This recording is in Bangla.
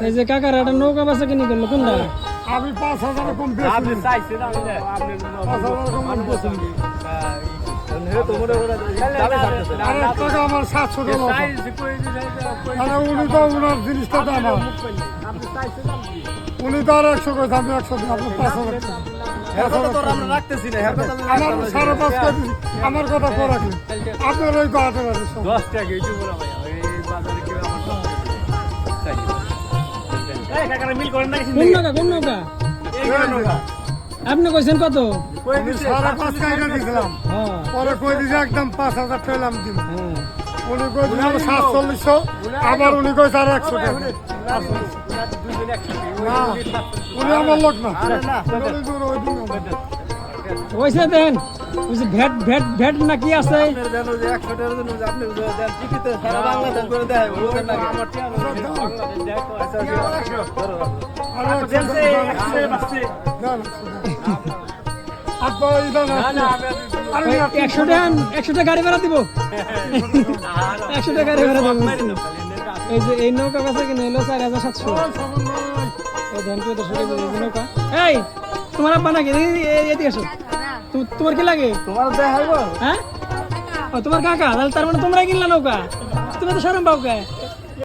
এই যে কাকার একটা নৌকা বাসা কিনে করলো কোনটা? আমি 5,000 কম বেশি আপনি চাইছেন আপনি 5,000 কম আমি বেশি আরে টাকা আমার 700 টাকা আরে উনি তো ওনার জিনিসটা দাম উনি তো আর 100 করে দাম 100 দিন আপনার 5,000 আমরা রাখতেছি না আমার 5.5 করে দিন আমার কথা করে রাখলেন আপনার ওই কথাটা আছে 10 টাকা এই বলা ভাই এই বাজারে কি আমার এই কাকারা মিল করেন না কোন নৌকা কোন নৌকা? এই নৌকা আপনি কইছেন কত? আমি 5.5 টাকা দিয়েছিলাম হ্যাঁ পরে কই দিছে একদম 5,000 পেলাম দিন হ্যাঁ উনি কই দিল 740 আবার উনি কই 100 টাকা না উনি আমার লোক না উনি দূর ওই দিন ওইসে দেন ওই যে ভ্যাট ভ্যাট ভ্যাট না কি আছে? জানো যে 100 টাকার জন্য আপনি দেন টিকিতে সারা বাংলাদেশ করে দেয় বুঝেন না আমার একশো টাকা গাড়ি ভাড়া দিব 100 টাকা গাড়ি ভাড়া দিব এই যে এই নৌকা কাছে কিনে হলো 4,700 এই ধান পেতে শুরু করে নৌকা এই তোমার আব্বা নাকি এদিকে আসো তোমার কি লাগে তোমার দেখাইবো হ্যাঁ ও তোমার কাকা তাহলে তার মানে তোমরাই কিনলা নৌকা তুমি তো সারাম পাও কে